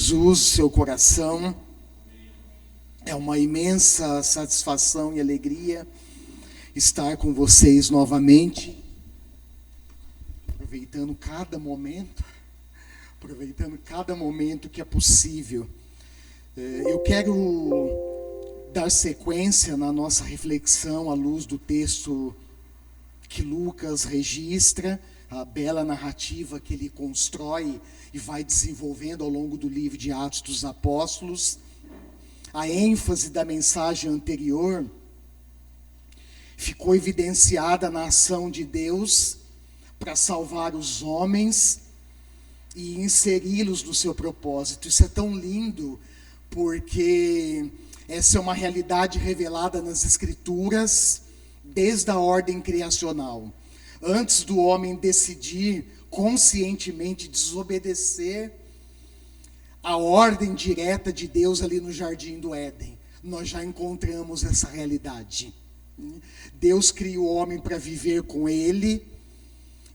Jesus, seu coração. É uma imensa satisfação e alegria estar com vocês novamente, aproveitando cada momento que é possível. Eu quero dar sequência na nossa reflexão à luz do texto que Lucas registra, a bela narrativa que ele constrói e vai desenvolvendo ao longo do livro de Atos dos Apóstolos. A ênfase da mensagem anterior ficou evidenciada na ação de Deus para salvar os homens e inseri-los no seu propósito. Isso é tão lindo, porque essa é uma realidade revelada nas Escrituras desde a ordem criacional. Antes do homem decidir conscientemente desobedecer a ordem direta de Deus ali no Jardim do Éden, nós já encontramos essa realidade. Deus cria o homem para viver com ele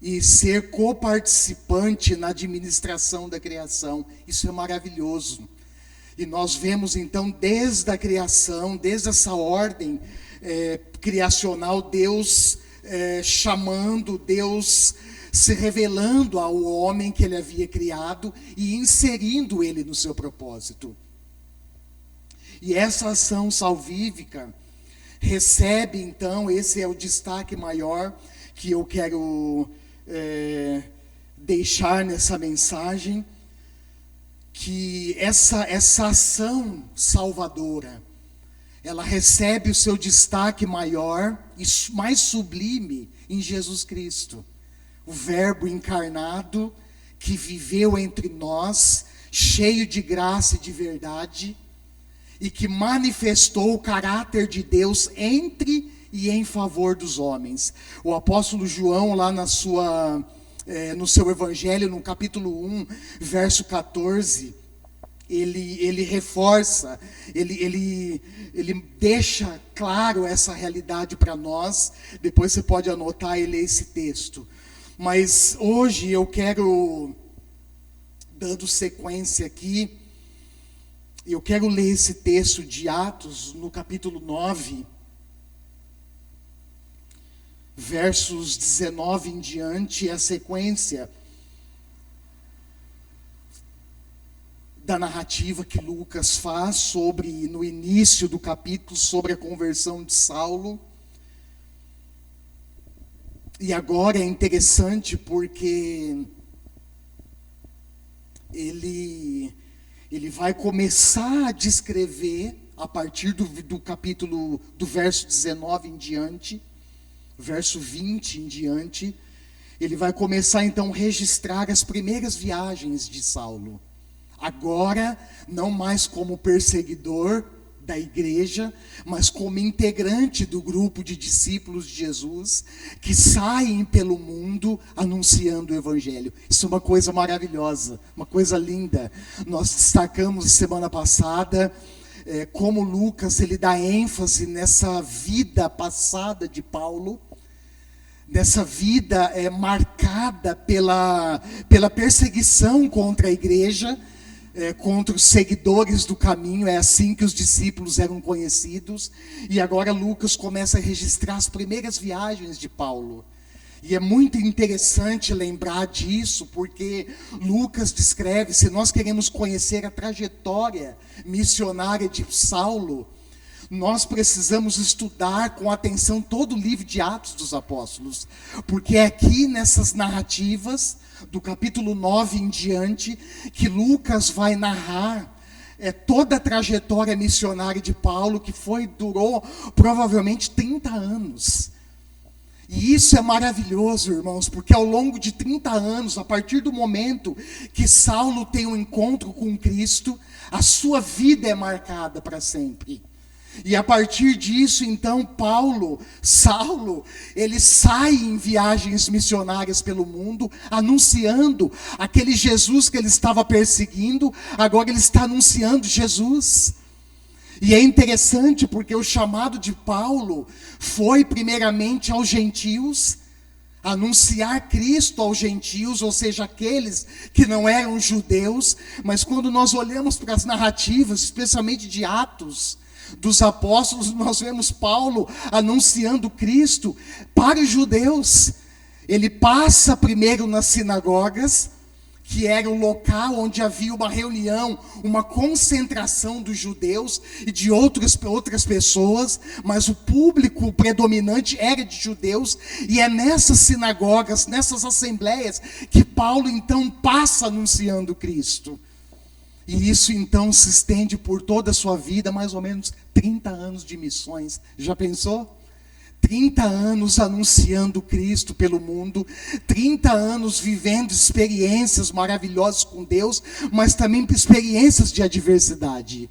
e ser coparticipante na administração da criação. Isso é maravilhoso. E nós vemos então desde a criação, desde essa ordem criacional, Deus chamando, Deus se revelando ao homem que ele havia criado e inserindo ele no seu propósito. E essa ação salvífica recebe então, esse é o destaque maior que eu quero deixar nessa mensagem, que essa ação salvadora, ela recebe o seu destaque maior e mais sublime em Jesus Cristo, o Verbo encarnado que viveu entre nós, cheio de graça e de verdade, e que manifestou o caráter de Deus entre e em favor dos homens. O apóstolo João, lá no seu evangelho, no capítulo 1, verso 14, ele reforça, ele deixa claro essa realidade para nós. Depois você pode anotar e ler esse texto. Mas hoje eu quero, dando sequência aqui, eu quero ler esse texto de Atos, no capítulo 9, versos 19 em diante, a sequência da narrativa que Lucas faz no início do capítulo, sobre a conversão de Saulo. E agora é interessante porque ele vai começar a descrever, a partir do capítulo, do verso 19 em diante, verso 20 em diante, ele vai começar então a registrar as primeiras viagens de Saulo. Agora, não mais como perseguidor da igreja, mas como integrante do grupo de discípulos de Jesus, que saem pelo mundo anunciando o evangelho. Isso é uma coisa maravilhosa, uma coisa linda. Nós destacamos semana passada como Lucas ele dá ênfase nessa vida passada de Paulo, nessa vida marcada pela perseguição contra a igreja, contra os seguidores do caminho. É assim que os discípulos eram conhecidos. E agora Lucas começa a registrar as primeiras viagens de Paulo. E é muito interessante lembrar disso, porque Lucas descreve, se nós queremos conhecer a trajetória missionária de Saulo, nós precisamos estudar com atenção todo o livro de Atos dos Apóstolos, porque é aqui nessas narrativas, do capítulo 9 em diante, que Lucas vai narrar toda a trajetória missionária de Paulo, que durou provavelmente 30 anos. E isso é maravilhoso, irmãos, porque ao longo de 30 anos, a partir do momento que Saulo tem um encontro com Cristo, a sua vida é marcada para sempre. E a partir disso, então, Saulo, ele sai em viagens missionárias pelo mundo, anunciando aquele Jesus que ele estava perseguindo. Agora ele está anunciando Jesus. E é interessante porque o chamado de Paulo foi primeiramente aos gentios, anunciar Cristo aos gentios, ou seja, aqueles que não eram judeus. Mas quando nós olhamos para as narrativas, especialmente de Atos dos Apóstolos, nós vemos Paulo anunciando Cristo para os judeus. Ele passa primeiro nas sinagogas, que era o local onde havia uma reunião, uma concentração dos judeus e de outras pessoas, mas o público predominante era de judeus, e é nessas sinagogas, nessas assembleias, que Paulo então passa anunciando Cristo. E isso então se estende por toda a sua vida, mais ou menos 30 anos de missões. Já pensou? 30 anos anunciando Cristo pelo mundo, 30 anos vivendo experiências maravilhosas com Deus, mas também experiências de adversidade.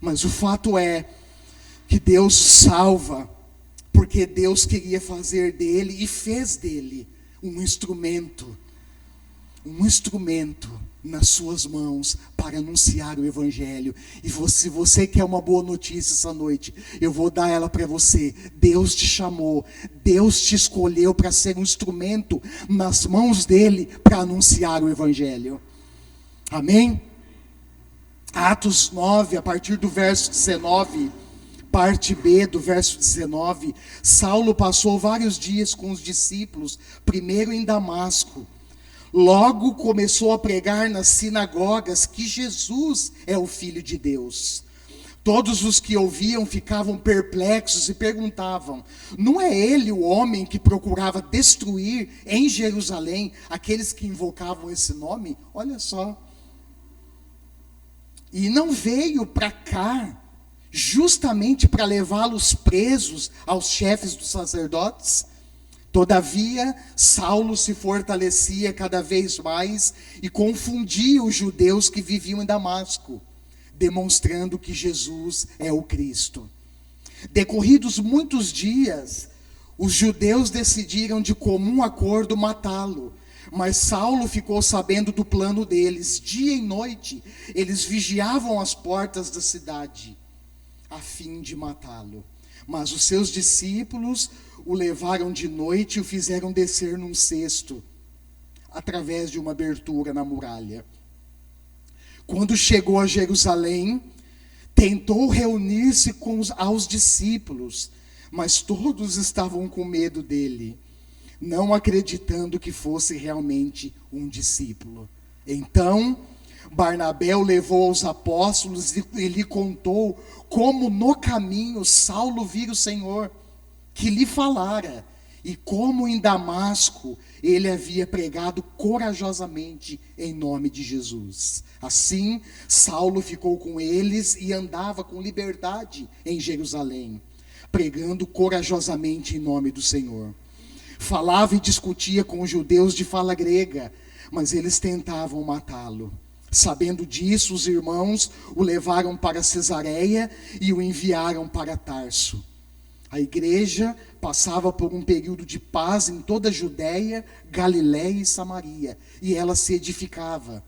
Mas o fato é que Deus salva, porque Deus queria fazer dele e fez dele um instrumento nas suas mãos para anunciar o Evangelho. E se você quer uma boa notícia essa noite, eu vou dar ela para você. Deus te chamou, Deus te escolheu para ser um instrumento nas mãos dele para anunciar o Evangelho. Amém? Atos 9, a partir do verso 19, parte B do verso 19. Saulo passou vários dias com os discípulos, primeiro em Damasco. Logo começou a pregar nas sinagogas que Jesus é o Filho de Deus. Todos os que ouviam ficavam perplexos e perguntavam: não é ele o homem que procurava destruir em Jerusalém aqueles que invocavam esse nome? Olha só. E não veio para cá justamente para levá-los presos aos chefes dos sacerdotes? Todavia, Saulo se fortalecia cada vez mais e confundia os judeus que viviam em Damasco, demonstrando que Jesus é o Cristo. Decorridos muitos dias, os judeus decidiram de comum acordo matá-lo, mas Saulo ficou sabendo do plano deles. Dia e noite, eles vigiavam as portas da cidade, a fim de matá-lo. Mas os seus discípulos o levaram de noite e o fizeram descer num cesto, através de uma abertura na muralha. Quando chegou a Jerusalém, tentou reunir-se aos discípulos, mas todos estavam com medo dele, não acreditando que fosse realmente um discípulo. Então, Barnabé o levou aos apóstolos e lhe contou como no caminho Saulo vira o Senhor, que lhe falara, e como em Damasco ele havia pregado corajosamente em nome de Jesus. Assim, Saulo ficou com eles e andava com liberdade em Jerusalém, pregando corajosamente em nome do Senhor. Falava e discutia com os judeus de fala grega, mas eles tentavam matá-lo. Sabendo disso, os irmãos o levaram para Cesareia e o enviaram para Tarso. A igreja passava por um período de paz em toda a Judéia, Galiléia e Samaria, e ela se edificava,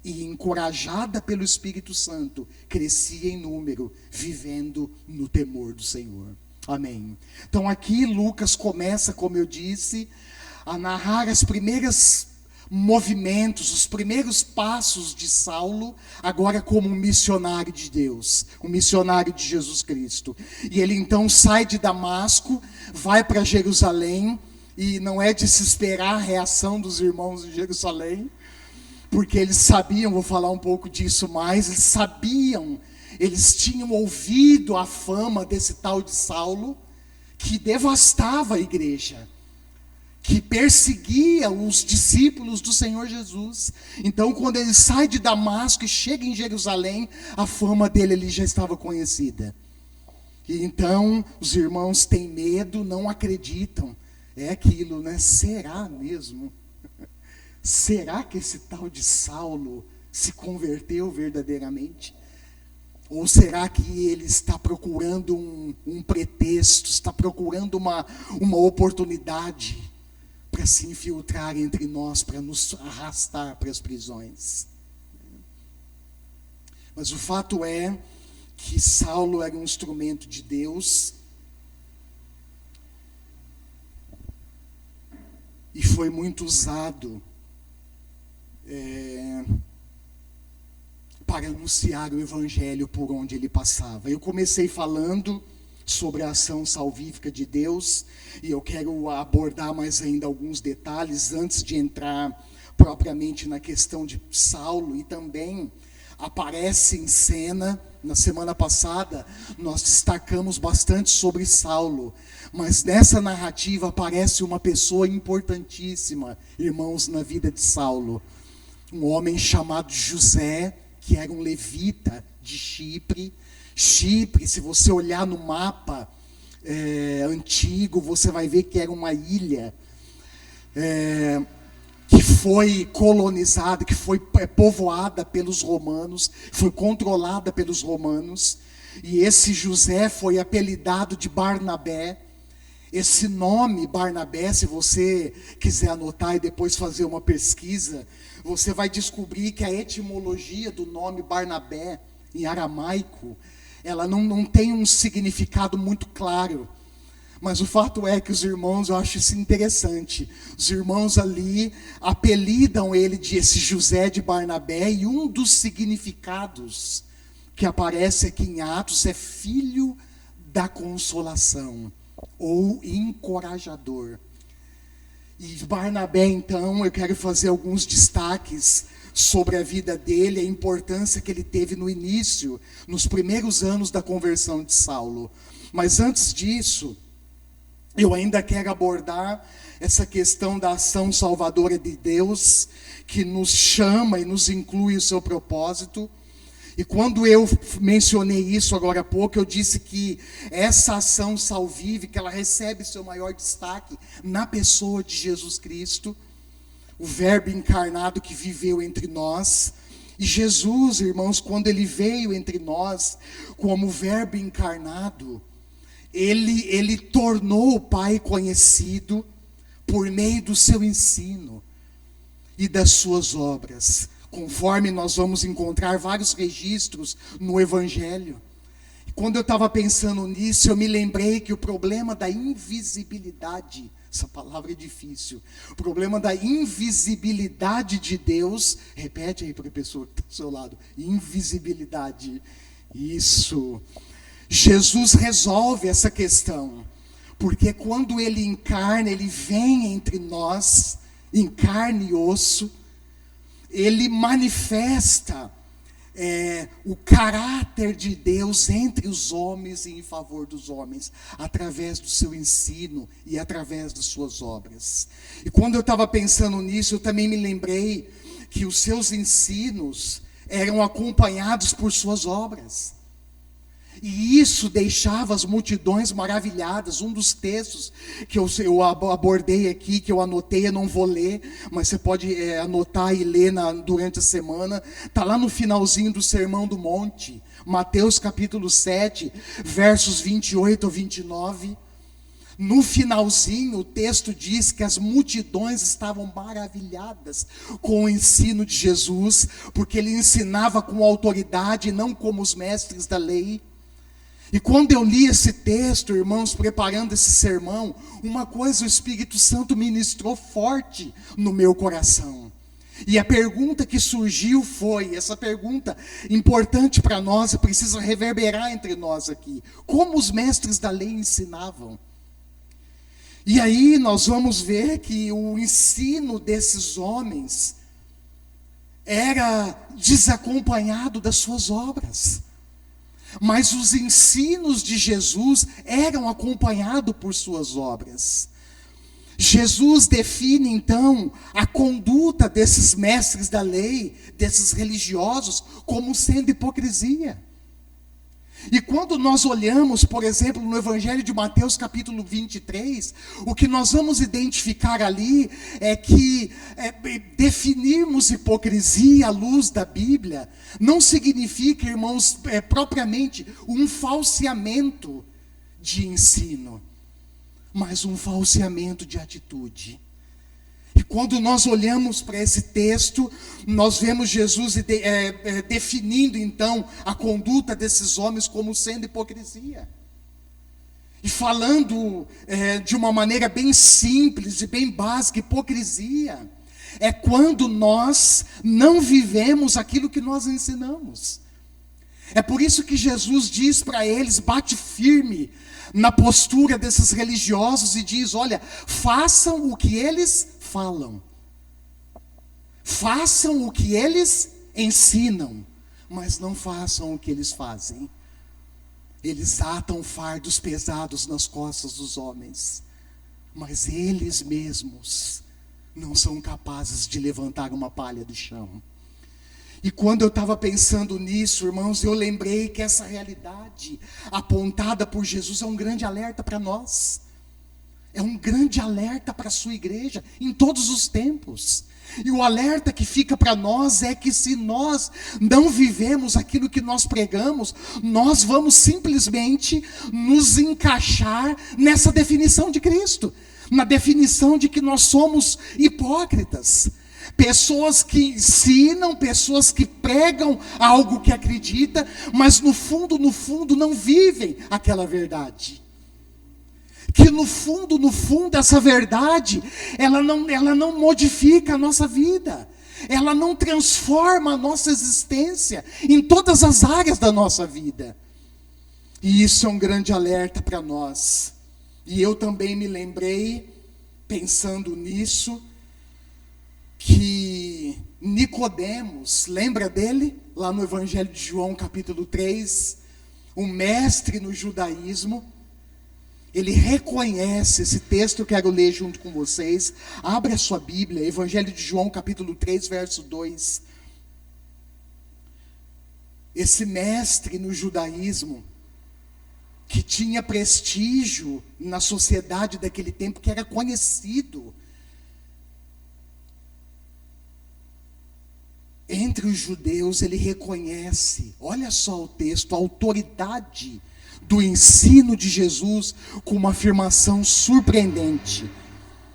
e encorajada pelo Espírito Santo, crescia em número, vivendo no temor do Senhor. Amém. Então aqui Lucas começa, como eu disse, a narrar as primeiras movimentos, os primeiros passos de Saulo, agora como um missionário de Deus, um missionário de Jesus Cristo. E ele então sai de Damasco, vai para Jerusalém, e não é de se esperar a reação dos irmãos de Jerusalém, porque eles sabiam, vou falar um pouco disso mais, eles sabiam, eles tinham ouvido a fama desse tal de Saulo, que devastava a igreja, que perseguia os discípulos do Senhor Jesus. Então, quando ele sai de Damasco e chega em Jerusalém, a fama dele ali já estava conhecida. E então, os irmãos têm medo, não acreditam. É aquilo, né? Será mesmo? Será que esse tal de Saulo se converteu verdadeiramente? Ou será que ele está procurando um pretexto, está procurando uma oportunidade para se infiltrar entre nós, para nos arrastar para as prisões? Mas o fato é que Saulo era um instrumento de Deus. e foi muito usado para anunciar o evangelho por onde ele passava. Eu comecei falando sobre a ação salvífica de Deus, e eu quero abordar mais ainda alguns detalhes antes de entrar propriamente na questão de Saulo. E também aparece em cena, na semana passada nós destacamos bastante sobre Saulo, mas nessa narrativa aparece uma pessoa importantíssima, irmãos, na vida de Saulo, um homem chamado José, que era um levita de Chipre. Chipre, se você olhar no mapa antigo, você vai ver que era uma ilha que foi colonizada, que foi povoada pelos romanos, foi controlada pelos romanos, e esse José foi apelidado de Barnabé. Esse nome Barnabé, se você quiser anotar e depois fazer uma pesquisa, você vai descobrir que a etimologia do nome Barnabé, em aramaico, ela não tem um significado muito claro. Mas o fato é que os irmãos, eu acho isso interessante, os irmãos ali apelidam ele de esse José de Barnabé, e um dos significados que aparece aqui em Atos é filho da consolação, ou encorajador. E Barnabé, então, eu quero fazer alguns destaques sobre a vida dele, a importância que ele teve no início, nos primeiros anos da conversão de Saulo. Mas antes disso, eu ainda quero abordar essa questão da ação salvadora de Deus, que nos chama e nos inclui o seu propósito. E quando eu mencionei isso agora há pouco, eu disse que essa ação salvífica, ela recebe seu maior destaque na pessoa de Jesus Cristo, o Verbo encarnado que viveu entre nós. E Jesus, irmãos, quando ele veio entre nós como Verbo encarnado, ele tornou o Pai conhecido por meio do seu ensino e das suas obras, conforme nós vamos encontrar vários registros no Evangelho. Quando eu estava pensando nisso, eu me lembrei que o problema da invisibilidade, essa palavra é difícil, o problema da invisibilidade de Deus, repete aí para a pessoa que está ao seu lado, invisibilidade, isso. Jesus resolve essa questão, porque quando ele encarna, ele vem entre nós, em carne e osso, ele manifesta o caráter de Deus entre os homens e em favor dos homens, através do seu ensino e através das suas obras. E quando eu estava pensando nisso, eu também me lembrei que os seus ensinos eram acompanhados por suas obras. E isso deixava as multidões maravilhadas. Um dos textos que eu abordei aqui, que eu anotei, eu não vou ler, mas você pode anotar e ler durante a semana. Está lá no finalzinho do Sermão do Monte, Mateus capítulo 7, versos 28 ao 29. No finalzinho, o texto diz que as multidões estavam maravilhadas com o ensino de Jesus, porque ele ensinava com autoridade, não como os mestres da lei. E quando eu li esse texto, irmãos, preparando esse sermão, uma coisa o Espírito Santo ministrou forte no meu coração. E a pergunta que surgiu foi, essa pergunta importante para nós, precisa reverberar entre nós aqui: como os mestres da lei ensinavam? E aí nós vamos ver que o ensino desses homens era desacompanhado das suas obras. Mas os ensinos de Jesus eram acompanhados por suas obras. Jesus define então a conduta desses mestres da lei, desses religiosos, como sendo hipocrisia. E quando nós olhamos, por exemplo, no Evangelho de Mateus capítulo 23, o que nós vamos identificar ali é que definirmos hipocrisia à luz da Bíblia não significa, irmãos, propriamente um falseamento de ensino, mas um falseamento de atitude. E quando nós olhamos para esse texto, nós vemos Jesus definindo então a conduta desses homens como sendo hipocrisia. E falando de uma maneira bem simples e bem básica, hipocrisia é quando nós não vivemos aquilo que nós ensinamos. É por isso que Jesus diz para eles, bate firme na postura desses religiosos e diz: olha, façam o que eles falam, façam o que eles ensinam, mas não façam o que eles fazem. Eles atam fardos pesados nas costas dos homens, mas eles mesmos não são capazes de levantar uma palha do chão. E quando eu estava pensando nisso, irmãos, eu lembrei que essa realidade apontada por Jesus é um grande alerta para nós. É um grande alerta para a sua igreja, em todos os tempos. E o alerta que fica para nós é que se nós não vivemos aquilo que nós pregamos, nós vamos simplesmente nos encaixar nessa definição de Cristo. Na definição de que nós somos hipócritas. Pessoas que ensinam, pessoas que pregam algo que acredita, mas no fundo não vivem aquela verdade. Que no fundo essa verdade, ela não modifica a nossa vida. Ela não transforma a nossa existência em todas as áreas da nossa vida. E isso é um grande alerta para nós. E eu também me lembrei, pensando nisso, que Nicodemos, lembra dele? Lá no Evangelho de João, capítulo 3, um mestre no judaísmo, ele reconhece esse texto, eu quero ler junto com vocês. Abre a sua Bíblia, Evangelho de João, capítulo 3, verso 2. Esse mestre no judaísmo, que tinha prestígio na sociedade daquele tempo, que era conhecido entre os judeus, ele reconhece, olha só o texto, a autoridade do ensino de Jesus, com uma afirmação surpreendente.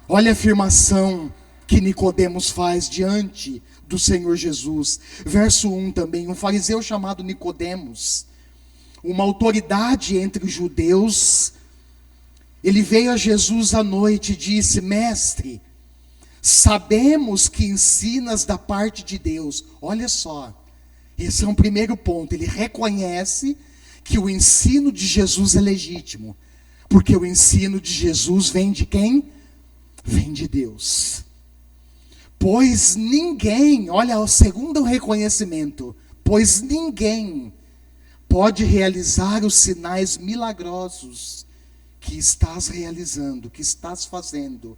Olha a afirmação que Nicodemos faz diante do Senhor Jesus. Verso 1 também, um fariseu chamado Nicodemos, uma autoridade entre os judeus, ele veio a Jesus à noite e disse: mestre, sabemos que ensinas da parte de Deus. Olha só, esse é um primeiro ponto. Ele reconhece que o ensino de Jesus é legítimo, porque o ensino de Jesus vem de quem? Vem de Deus. Pois ninguém, olha o segundo reconhecimento, pois ninguém pode realizar os sinais milagrosos que estás realizando, que estás fazendo,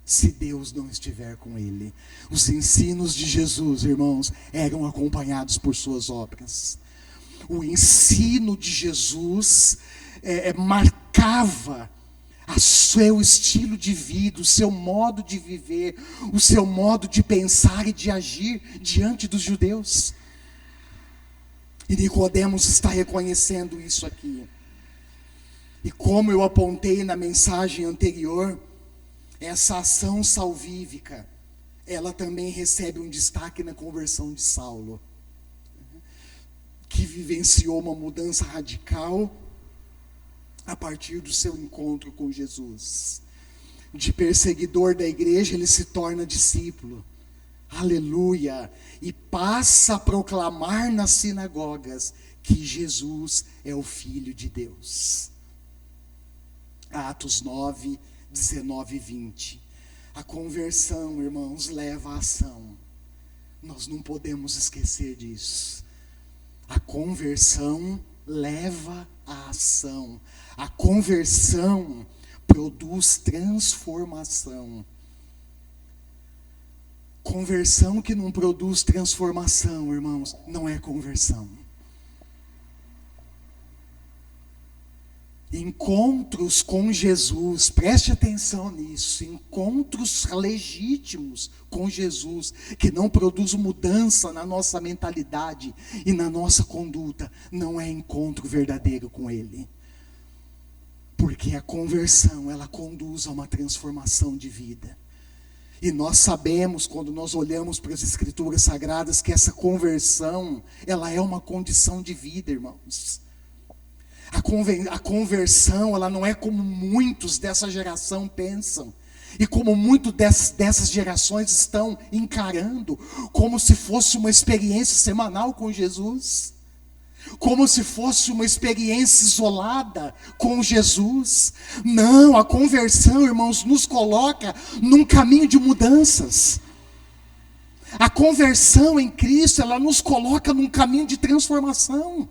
se Deus não estiver com ele. Os ensinos de Jesus, irmãos, eram acompanhados por suas obras. O ensino de Jesus marcava o seu estilo de vida, o seu modo de viver, o seu modo de pensar e de agir diante dos judeus. E Nicodemos está reconhecendo isso aqui. E como eu apontei na mensagem anterior, essa ação salvífica, ela também recebe um destaque na conversão de Saulo, que vivenciou uma mudança radical a partir do seu encontro com Jesus. De perseguidor da igreja, ele se torna discípulo. Aleluia! E passa a proclamar nas sinagogas que Jesus é o Filho de Deus. Atos 9, 19 e 20. A conversão, irmãos, leva à ação. Nós não podemos esquecer disso. A conversão leva à ação. A conversão produz transformação. Conversão que não produz transformação, irmãos, não é conversão. Encontros com Jesus, preste atenção nisso, encontros legítimos com Jesus, que não produzem mudança na nossa mentalidade e na nossa conduta, não é encontro verdadeiro com Ele. Porque a conversão, ela conduz a uma transformação de vida. E nós sabemos, quando nós olhamos para as Escrituras Sagradas, que essa conversão, ela é uma condição de vida, irmãos. A conversão, ela não é como muitos dessa geração pensam. E como muitas dessas gerações estão encarando, como se fosse uma experiência semanal com Jesus, como se fosse uma experiência isolada com Jesus. Não, a conversão, irmãos, nos coloca num caminho de mudanças. A conversão em Cristo, ela nos coloca num caminho de transformação.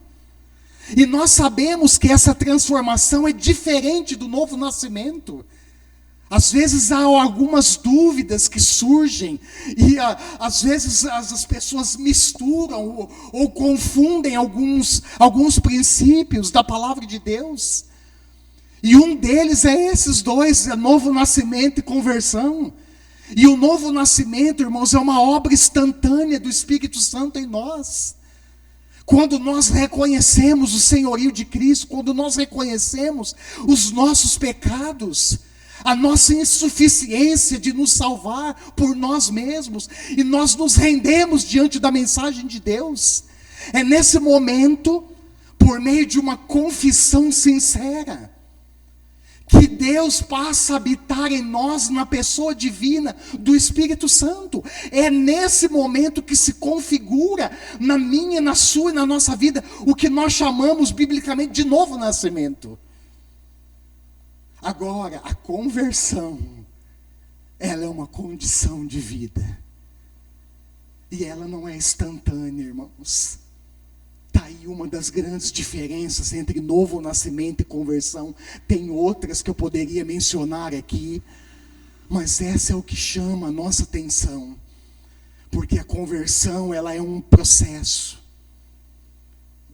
E nós sabemos que essa transformação é diferente do novo nascimento. Às vezes há algumas dúvidas que surgem, e às vezes as pessoas misturam ou confundem alguns princípios da palavra de Deus. E um deles é esses dois, novo nascimento e conversão. E o novo nascimento, irmãos, é uma obra instantânea do Espírito Santo em nós. Quando nós reconhecemos o senhorio de Cristo, quando nós reconhecemos os nossos pecados, a nossa insuficiência de nos salvar por nós mesmos, e nós nos rendemos diante da mensagem de Deus, é nesse momento, por meio de uma confissão sincera, que Deus passa a habitar em nós na pessoa divina do Espírito Santo. É nesse momento que se configura na minha, na sua e na nossa vida o que nós chamamos biblicamente de novo nascimento. Agora, a conversão, ela é uma condição de vida. E ela não é instantânea, irmãos. Está aí uma das grandes diferenças entre novo nascimento e conversão. Tem outras que eu poderia mencionar aqui, mas essa é o que chama a nossa atenção. Porque a conversão, ela é um processo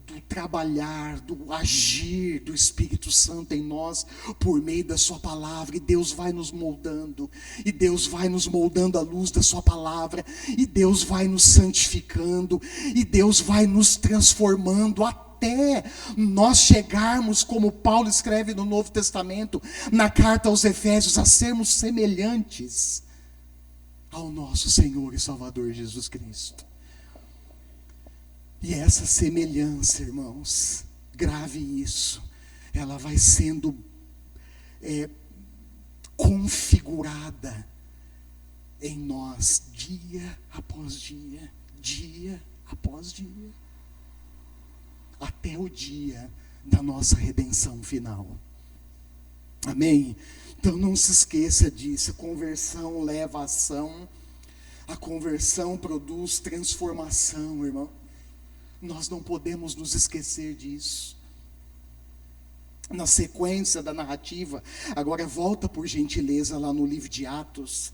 do trabalhar, do agir do Espírito Santo em nós, por meio da sua palavra, e Deus vai nos moldando, e Deus vai nos moldando à luz da sua palavra, e Deus vai nos santificando, e Deus vai nos transformando, até nós chegarmos, como Paulo escreve no Novo Testamento, na carta aos Efésios, a sermos semelhantes ao nosso Senhor e Salvador Jesus Cristo. E essa semelhança, irmãos, grave isso, ela vai sendo configurada em nós, dia após dia, dia após dia, até o dia da nossa redenção final. Amém? Então não se esqueça disso, a conversão leva a ação, a conversão produz transformação, irmão. Nós não podemos nos esquecer disso. Na sequência da narrativa, agora volta por gentileza lá no livro de Atos.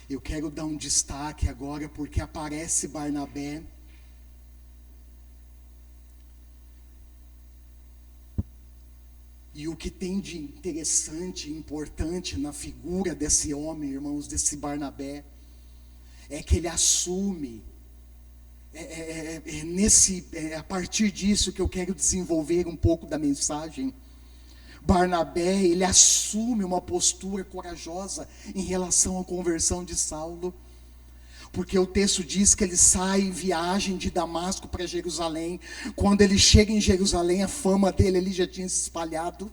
Eu quero dar um destaque agora, porque aparece Barnabé. E o que tem de interessante e importante na figura desse homem, irmãos, desse Barnabé, é que ele assume, a partir disso que eu quero desenvolver um pouco da mensagem. Barnabé, ele assume uma postura corajosa em relação à conversão de Saulo, porque o texto diz que ele sai em viagem de Damasco para Jerusalém. Quando ele chega em Jerusalém, a fama dele ali já tinha se espalhado.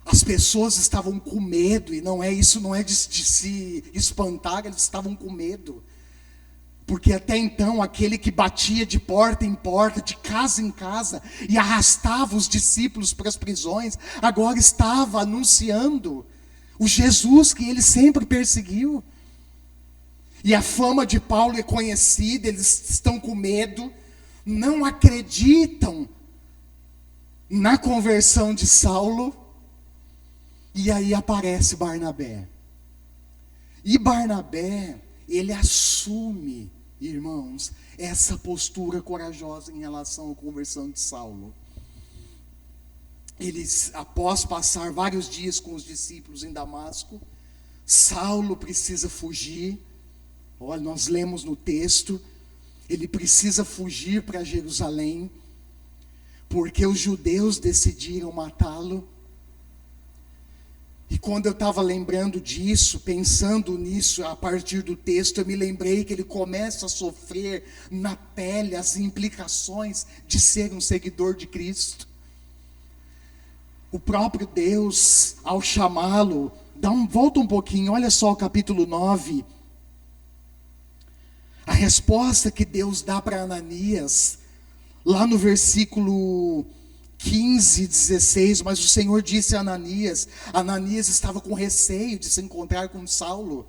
As pessoas estavam com medo, e isso não é de se espantar, eles estavam com medo. Porque até então, aquele que batia de porta em porta, de casa em casa, e arrastava os discípulos para as prisões, agora estava anunciando o Jesus que ele sempre perseguiu. E a fama de Paulo é conhecida, eles estão com medo, não acreditam na conversão de Saulo. E aí aparece Barnabé. E Barnabé, ele assume, irmãos, essa postura corajosa em relação à conversão de Saulo. Eles, após passar vários dias com os discípulos em Damasco, Saulo precisa fugir. Olha, nós lemos no texto, ele precisa fugir para Jerusalém, porque os judeus decidiram matá-lo. E quando eu estava lembrando disso, pensando nisso a partir do texto, eu me lembrei que ele começa a sofrer na pele as implicações de ser um seguidor de Cristo. O próprio Deus, ao chamá-lo, volta um pouquinho, olha só o capítulo 9. A resposta que Deus dá para Ananias, lá no versículo 15, 16, mas o Senhor disse a Ananias estava com receio de se encontrar com Saulo,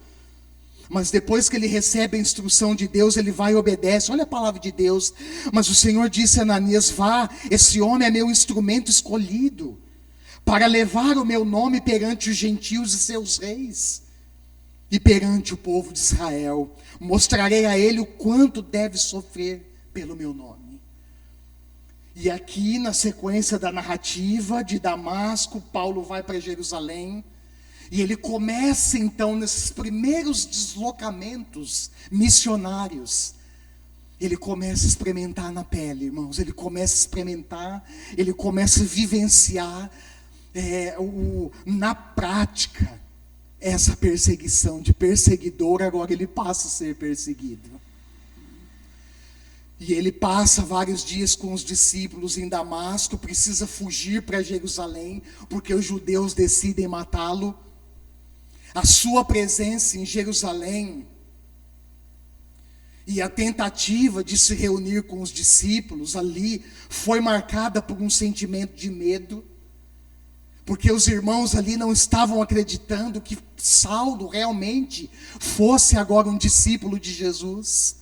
mas depois que ele recebe a instrução de Deus, ele vai e obedece. Olha a palavra de Deus. Mas o Senhor disse a Ananias: vá, esse homem é meu instrumento escolhido, para levar o meu nome perante os gentios e seus reis, e perante o povo de Israel. Mostrarei a ele o quanto deve sofrer pelo meu nome. E aqui, na sequência da narrativa de Damasco, Paulo vai para Jerusalém, e ele começa então, nesses primeiros deslocamentos missionários, ele começa a experimentar na pele, irmãos, ele começa a experimentar, ele começa a vivenciar na prática essa perseguição. De perseguidor, agora ele passa a ser perseguido. E ele passa vários dias com os discípulos em Damasco, precisa fugir para Jerusalém, porque os judeus decidem matá-lo. A sua presença em Jerusalém e a tentativa de se reunir com os discípulos ali foi marcada por um sentimento de medo, porque os irmãos ali não estavam acreditando que Saulo realmente fosse agora um discípulo de Jesus.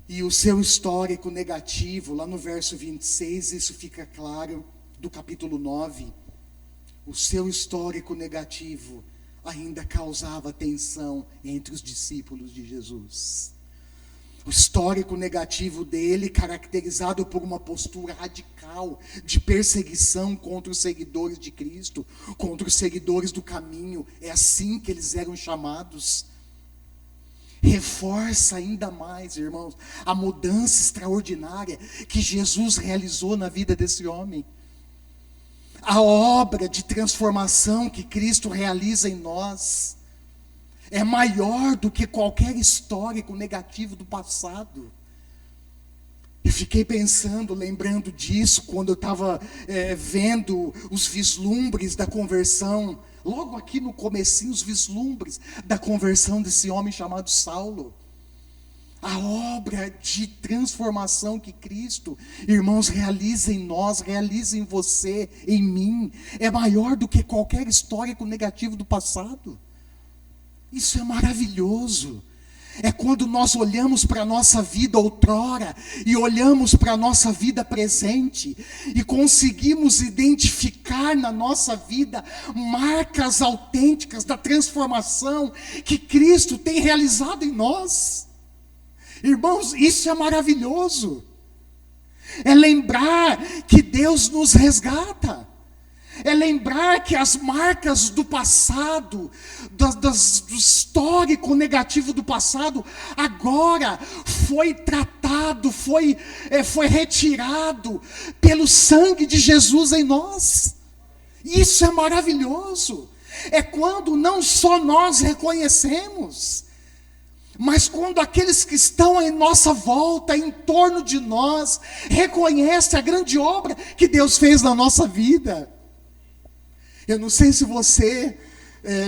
E o seu histórico negativo, lá no verso 26, isso fica claro, do capítulo 9. O seu histórico negativo ainda causava tensão entre os discípulos de Jesus. O histórico negativo dele, caracterizado por uma postura radical de perseguição contra os seguidores de Cristo, contra os seguidores do caminho, é assim que eles eram chamados. Reforça ainda mais, irmãos, a mudança extraordinária que Jesus realizou na vida desse homem. A obra de transformação que Cristo realiza em nós é maior do que qualquer histórico negativo do passado. Eu fiquei pensando, lembrando disso, quando eu estava vendo os vislumbres da conversão, logo aqui no comecinho, os vislumbres da conversão desse homem chamado Saulo. A obra de transformação que Cristo, irmãos, realiza em nós, realiza em você, em mim, é maior do que qualquer histórico negativo do passado. Isso é maravilhoso. É quando nós olhamos para a nossa vida outrora e olhamos para a nossa vida presente e conseguimos identificar na nossa vida marcas autênticas da transformação que Cristo tem realizado em nós. Irmãos, isso é maravilhoso. É lembrar que Deus nos resgata. É lembrar que as marcas do passado, do histórico negativo do passado, agora foi tratado, foi retirado pelo sangue de Jesus em nós. Isso é maravilhoso. É quando não só nós reconhecemos, mas quando aqueles que estão em nossa volta, em torno de nós, reconhecem a grande obra que Deus fez na nossa vida. Eu não sei se você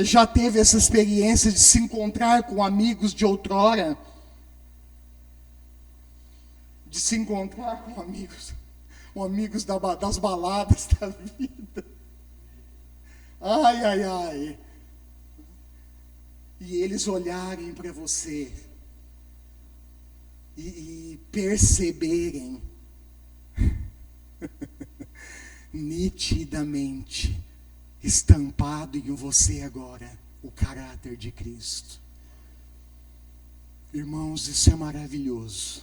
já teve essa experiência de se encontrar com amigos de outrora, de se encontrar com amigos das baladas da vida. Ai, ai, ai. E eles olharem para você e perceberem nitidamente estampado em você agora o caráter de Cristo. Irmãos, isso é maravilhoso.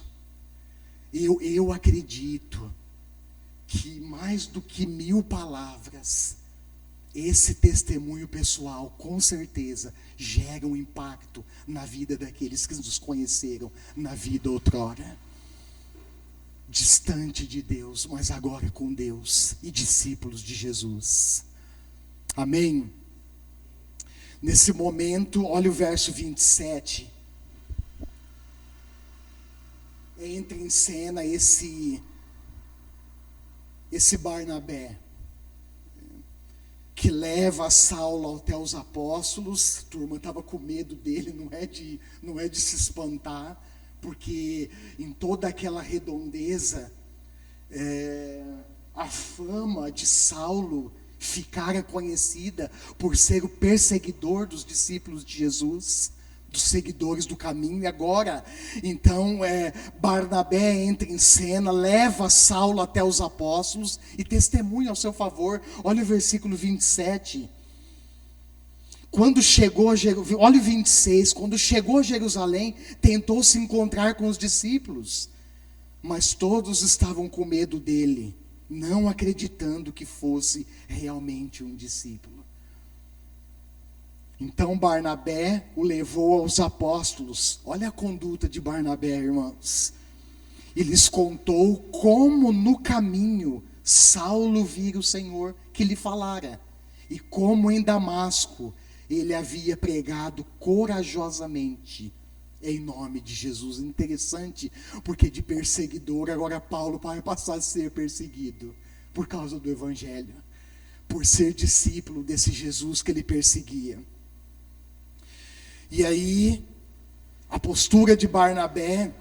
Eu acredito que mais do que 1000 palavras, esse testemunho pessoal, com certeza, gera um impacto na vida daqueles que nos conheceram na vida outrora. distante de Deus, mas agora com Deus e discípulos de Jesus. Amém? Nesse momento, olha o verso 27. Entra em cena esse Barnabé, que leva Saulo até os apóstolos. A turma estava com medo dele, não é de se espantar, porque em toda aquela redondeza, a fama de Saulo ficara conhecida por ser o perseguidor dos discípulos de Jesus, dos seguidores do caminho. E agora, então, Barnabé entra em cena, leva Saulo até os apóstolos e testemunha ao seu favor. Olha o versículo 27. Quando chegou a Jerusalém, olha o 26, quando chegou a Jerusalém, tentou se encontrar com os discípulos, mas todos estavam com medo dele, não acreditando que fosse realmente um discípulo. Então Barnabé o levou aos apóstolos. Olha a conduta de Barnabé, irmãos. E lhes contou como no caminho Saulo vira o Senhor que lhe falara, e como em Damasco ele havia pregado corajosamente em nome de Jesus. Interessante, porque de perseguidor, agora Paulo vai passar a ser perseguido por causa do Evangelho, por ser discípulo desse Jesus que ele perseguia. E aí, a postura de Barnabé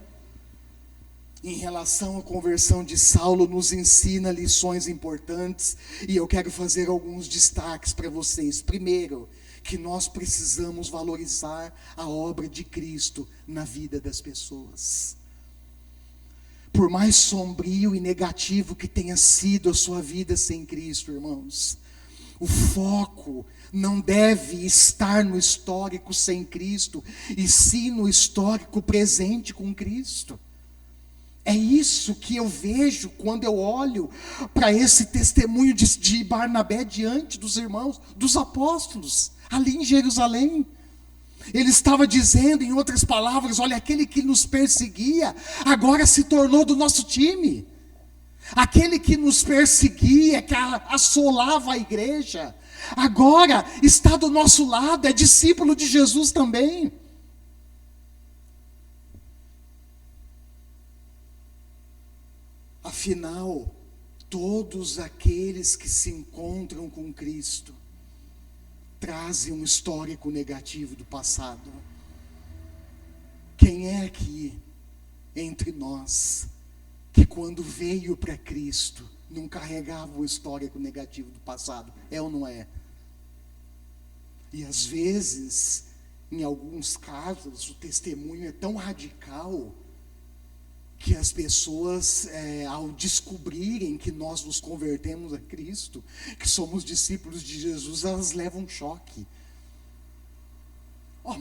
em relação à conversão de Saulo nos ensina lições importantes, e eu quero fazer alguns destaques para vocês. Primeiro, que nós precisamos valorizar a obra de Cristo na vida das pessoas. Por mais sombrio e negativo que tenha sido a sua vida sem Cristo, irmãos, o foco não deve estar no histórico sem Cristo, e sim no histórico presente com Cristo. É isso que eu vejo quando eu olho para esse testemunho de Barnabé diante dos irmãos, dos apóstolos, ali em Jerusalém. Ele estava dizendo, em outras palavras, olha, aquele que nos perseguia, agora se tornou do nosso time. Aquele que nos perseguia, que assolava a igreja, agora está do nosso lado, é discípulo de Jesus também. Afinal, todos aqueles que se encontram com Cristo trazem um histórico negativo do passado. Quem é aqui entre nós que quando veio para Cristo não carregava o histórico negativo do passado? É ou não é? E às vezes, em alguns casos, o testemunho é tão radical que as pessoas, ao descobrirem que nós nos convertemos a Cristo, que somos discípulos de Jesus, elas levam um choque.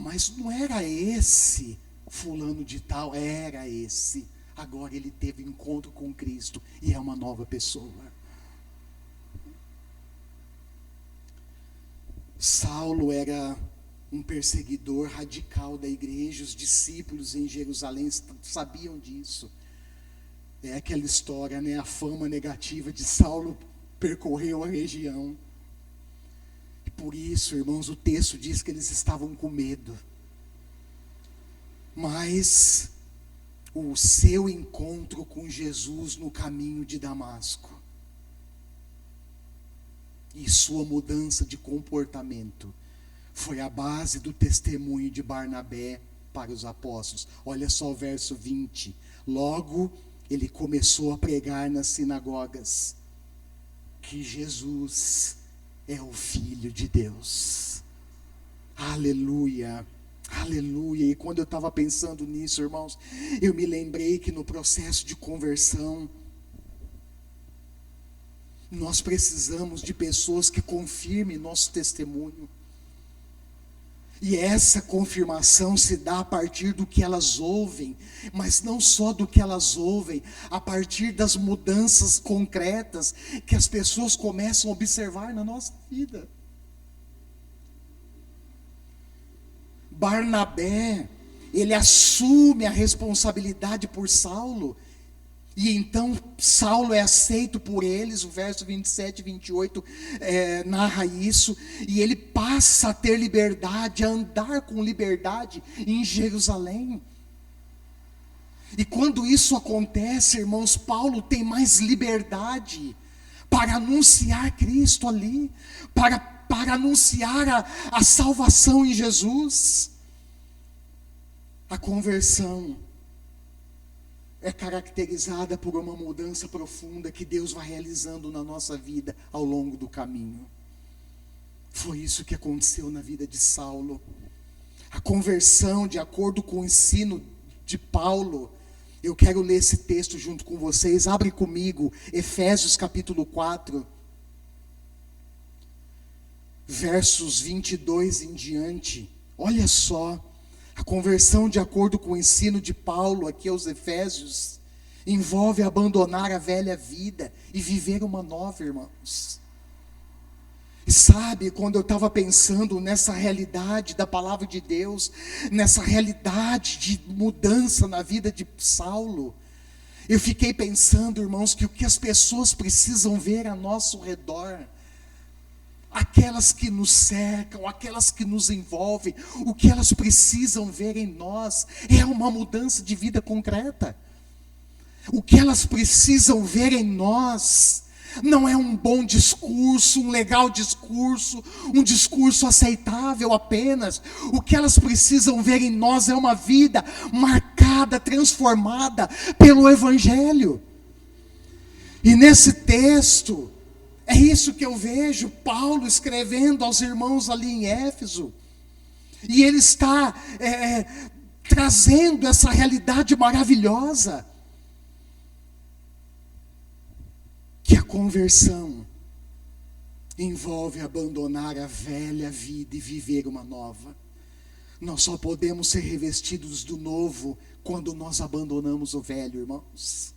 Mas não era esse fulano de tal? Era esse. Agora ele teve encontro com Cristo e é uma nova pessoa. Saulo era um perseguidor radical da igreja. Os discípulos em Jerusalém sabiam disso. É aquela história, né? A fama negativa de Saulo percorreu a região. E por isso, irmãos, o texto diz que eles estavam com medo. Mas o seu encontro com Jesus no caminho de Damasco e sua mudança de comportamento foi a base do testemunho de Barnabé para os apóstolos. Olha só o verso 20. Logo, ele começou a pregar nas sinagogas que Jesus é o Filho de Deus. Aleluia, aleluia. E quando eu estava pensando nisso, irmãos, eu me lembrei que no processo de conversão, nós precisamos de pessoas que confirmem nosso testemunho. E essa confirmação se dá a partir do que elas ouvem, mas não só do que elas ouvem, a partir das mudanças concretas que as pessoas começam a observar na nossa vida. Barnabé, ele assume a responsabilidade por Saulo, E então Saulo é aceito por eles, o verso 27 e 28 narra isso, e ele passa a ter liberdade, a andar com liberdade em Jerusalém. E quando isso acontece, irmãos, Paulo tem mais liberdade para anunciar Cristo ali, para anunciar a salvação em Jesus. A conversão é caracterizada por uma mudança profunda que Deus vai realizando na nossa vida ao longo do caminho. Foi isso que aconteceu na vida de Saulo. A conversão, de acordo com o ensino de Paulo, eu quero ler esse texto junto com vocês. Abre comigo, Efésios capítulo 4, versos 22 em diante. Olha só. A conversão, de acordo com o ensino de Paulo aqui aos Efésios, envolve abandonar a velha vida e viver uma nova, irmãos. E sabe, quando eu estava pensando nessa realidade da palavra de Deus, nessa realidade de mudança na vida de Saulo, eu fiquei pensando, irmãos, que o que as pessoas precisam ver a nosso redor, aquelas que nos cercam, aquelas que nos envolvem, o que elas precisam ver em nós é uma mudança de vida concreta. O que elas precisam ver em nós não é um bom discurso, um legal discurso, um discurso aceitável apenas. O que elas precisam ver em nós é uma vida marcada, transformada pelo Evangelho. E nesse texto, é isso que eu vejo Paulo escrevendo aos irmãos ali em Éfeso. E ele está trazendo essa realidade maravilhosa, que a conversão envolve abandonar a velha vida e viver uma nova. Nós só podemos ser revestidos do novo quando nós abandonamos o velho, irmãos.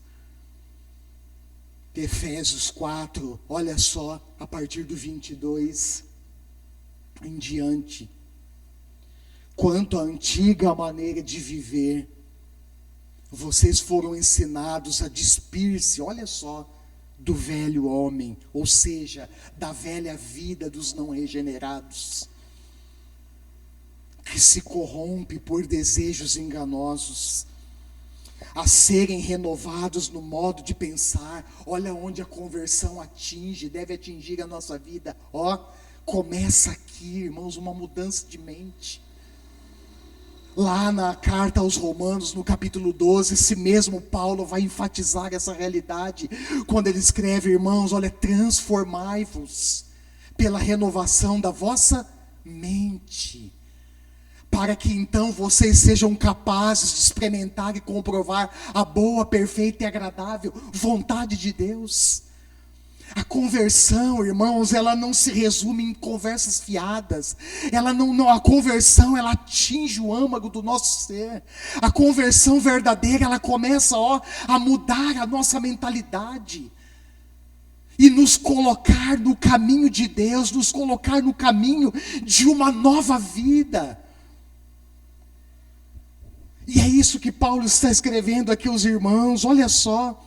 Efésios 4, olha só, a partir do 22 em diante. Quanto à antiga maneira de viver, vocês foram ensinados a despir-se, olha só, do velho homem, ou seja, da velha vida dos não regenerados, que se corrompe por desejos enganosos, a serem renovados no modo de pensar. Olha onde a conversão deve atingir a nossa vida. Começa aqui, irmãos, uma mudança de mente. Lá na carta aos Romanos, no capítulo 12, esse mesmo Paulo vai enfatizar essa realidade, quando ele escreve, irmãos, olha, transformai-vos pela renovação da vossa mente, para que então vocês sejam capazes de experimentar e comprovar a boa, perfeita e agradável vontade de Deus. A conversão, irmãos, ela não se resume em conversas fiadas. A conversão, ela atinge o âmago do nosso ser. A conversão verdadeira, ela começa a mudar a nossa mentalidade e nos colocar no caminho de Deus, nos colocar no caminho de uma nova vida. E é isso que Paulo está escrevendo aqui aos irmãos. Olha só,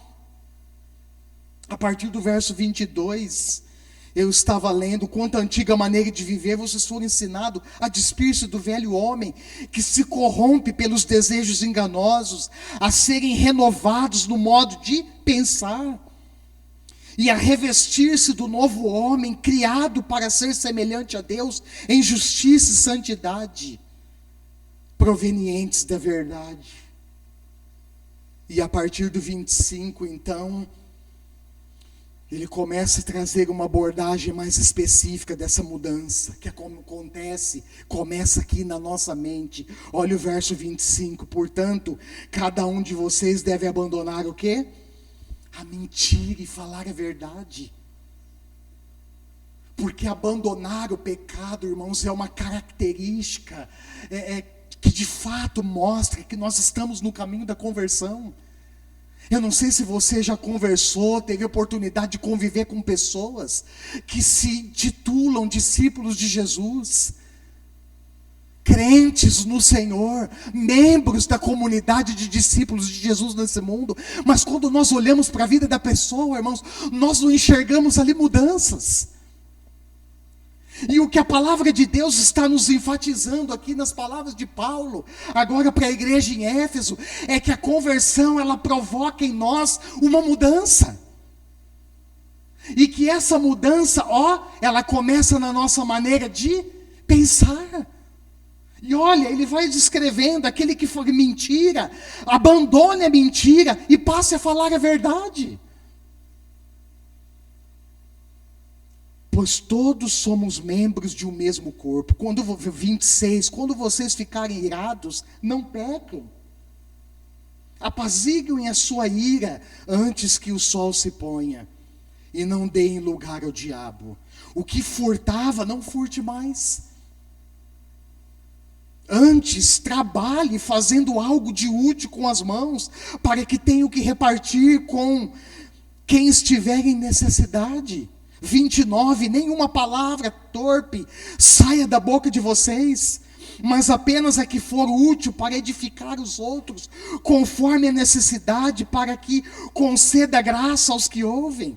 a partir do verso 22, eu estava lendo: quanto à antiga maneira de viver, vocês foram ensinados a despir-se do velho homem, que se corrompe pelos desejos enganosos, a serem renovados no modo de pensar, e a revestir-se do novo homem, criado para ser semelhante a Deus, em justiça e santidade, provenientes da verdade. E a partir do 25, então, ele começa a trazer uma abordagem mais específica dessa mudança, que começa aqui na nossa mente. Olha o verso 25, portanto, cada um de vocês deve abandonar o quê? A mentira e falar a verdade. Porque abandonar o pecado, irmãos, é uma característica que de fato mostra que nós estamos no caminho da conversão. Eu não sei se você já conversou, teve oportunidade de conviver com pessoas que se titulam discípulos de Jesus. crentes no Senhor, membros da comunidade de discípulos de Jesus nesse mundo, mas quando nós olhamos para a vida da pessoa, irmãos, nós não enxergamos ali mudanças. E o que a palavra de Deus está nos enfatizando aqui nas palavras de Paulo, agora para a igreja em Éfeso, é que a conversão, ela provoca em nós uma mudança. E que essa mudança, ela começa na nossa maneira de pensar. E olha, ele vai descrevendo: aquele que for mentira, abandone a mentira e passe a falar a verdade. Pois todos somos membros de um mesmo corpo. 26, quando vocês ficarem irados, não pequem. Apaziguem a sua ira antes que o sol se ponha. E não deem lugar ao diabo. O que furtava, não furte mais. Antes, trabalhe fazendo algo de útil com as mãos, para que tenha o que repartir com quem estiver em necessidade. 29, nenhuma palavra torpe saia da boca de vocês, mas apenas a que for útil para edificar os outros, conforme a necessidade, para que conceda graça aos que ouvem.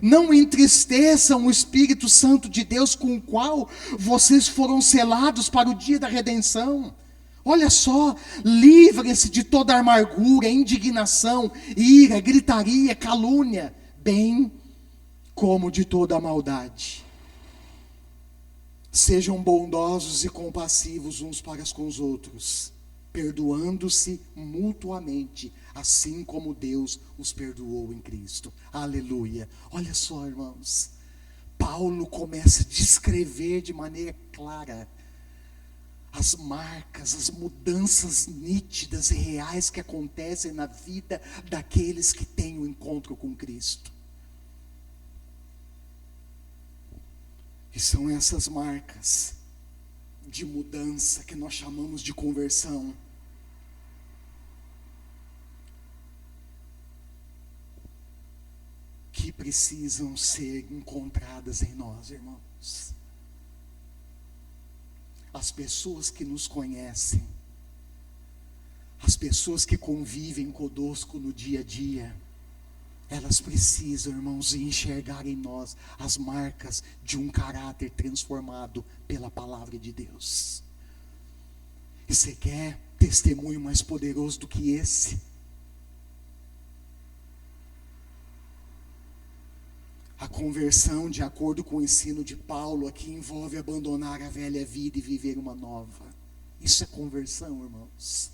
Não entristeçam o Espírito Santo de Deus, com o qual vocês foram selados para o dia da redenção. Olha só, livrem-se de toda amargura, indignação, ira, gritaria, calúnia, bem como de toda a maldade. Sejam bondosos e compassivos uns para com os outros, perdoando-se mutuamente, assim como Deus os perdoou em Cristo. Aleluia. Olha só, irmãos, Paulo começa a descrever de maneira clara as marcas, as mudanças nítidas e reais que acontecem na vida daqueles que têm o encontro com Cristo. E são essas marcas de mudança que nós chamamos de conversão. Que precisam ser encontradas em nós, irmãos. As pessoas que nos conhecem, as pessoas que convivem conosco no dia a dia, elas precisam, irmãos, enxergar em nós as marcas de um caráter transformado pela palavra de Deus. E você quer testemunho mais poderoso do que esse? A conversão, de acordo com o ensino de Paulo, aqui envolve abandonar a velha vida e viver uma nova. Isso é conversão, irmãos.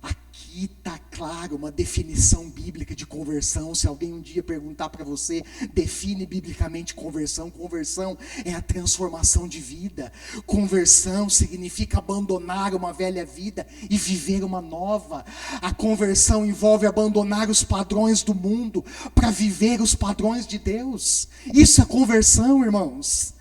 Aqui está claro uma definição bíblica de conversão. Se alguém um dia perguntar para você, define biblicamente conversão. Conversão é a transformação de vida. Conversão significa abandonar uma velha vida e viver uma nova. A conversão envolve abandonar os padrões do mundo para viver os padrões de Deus. Isso é conversão, irmãos.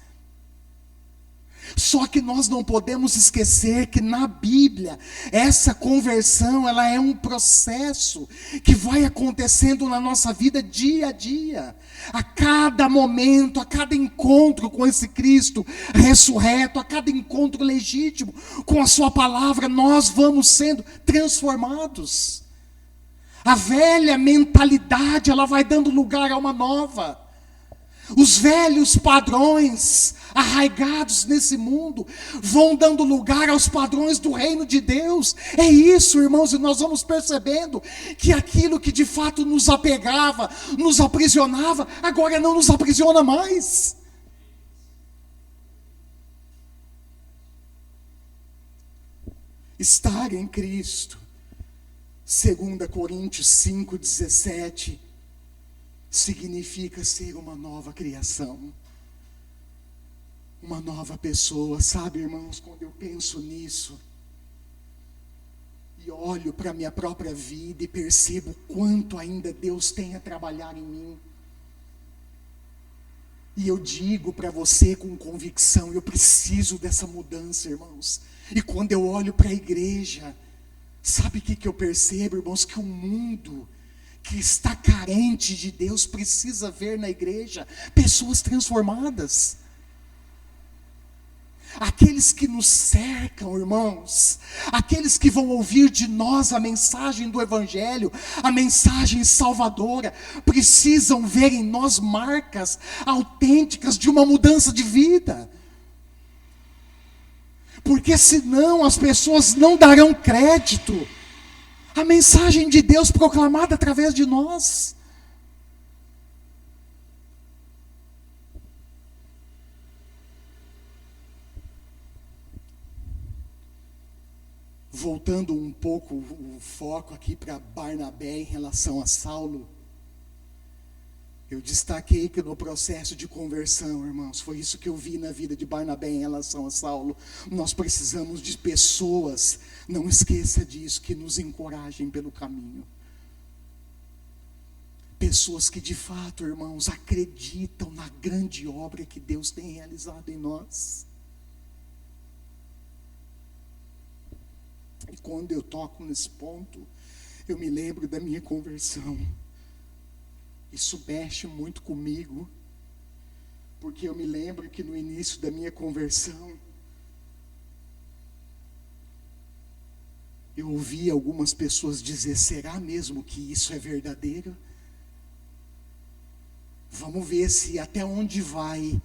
Só que nós não podemos esquecer que na Bíblia, essa conversão, ela é um processo que vai acontecendo na nossa vida dia a dia. A cada momento, a cada encontro com esse Cristo ressurreto, a cada encontro legítimo com a sua palavra, nós vamos sendo transformados. A velha mentalidade, ela vai dando lugar a uma nova. Os velhos padrões arraigados nesse mundo vão dando lugar aos padrões do reino de Deus. É isso, irmãos, e nós vamos percebendo que aquilo que de fato nos apegava, nos aprisionava, agora não nos aprisiona mais. Estar em Cristo, 2 Coríntios 5,17, significa ser uma nova criação, uma nova pessoa. Sabe, irmãos, quando eu penso nisso e olho para a minha própria vida e percebo quanto ainda Deus tem a trabalhar em mim, e eu digo para você com convicção, eu preciso dessa mudança, irmãos. E quando eu olho para a igreja, sabe o que eu percebo, irmãos? Que o mundo que está carente de Deus precisa ver na igreja pessoas transformadas. aqueles que nos cercam, irmãos, aqueles que vão ouvir de nós a mensagem do Evangelho, a mensagem salvadora, precisam ver em nós marcas autênticas de uma mudança de vida. Porque senão as pessoas não darão crédito à mensagem de Deus proclamada através de nós. Voltando um pouco o foco aqui para Barnabé em relação a Saulo, eu destaquei que no processo de conversão, irmãos, foi isso que eu vi na vida de Barnabé em relação a Saulo. Nós precisamos de pessoas, não esqueça disso, que nos encorajem pelo caminho. Pessoas que de fato, irmãos, acreditam na grande obra que Deus tem realizado em nós. E quando eu toco nesse ponto, eu me lembro da minha conversão. Isso mexe muito comigo, porque eu me lembro que no início da minha conversão, eu ouvi algumas pessoas dizer: será mesmo que isso é verdadeiro? Vamos ver se até onde vai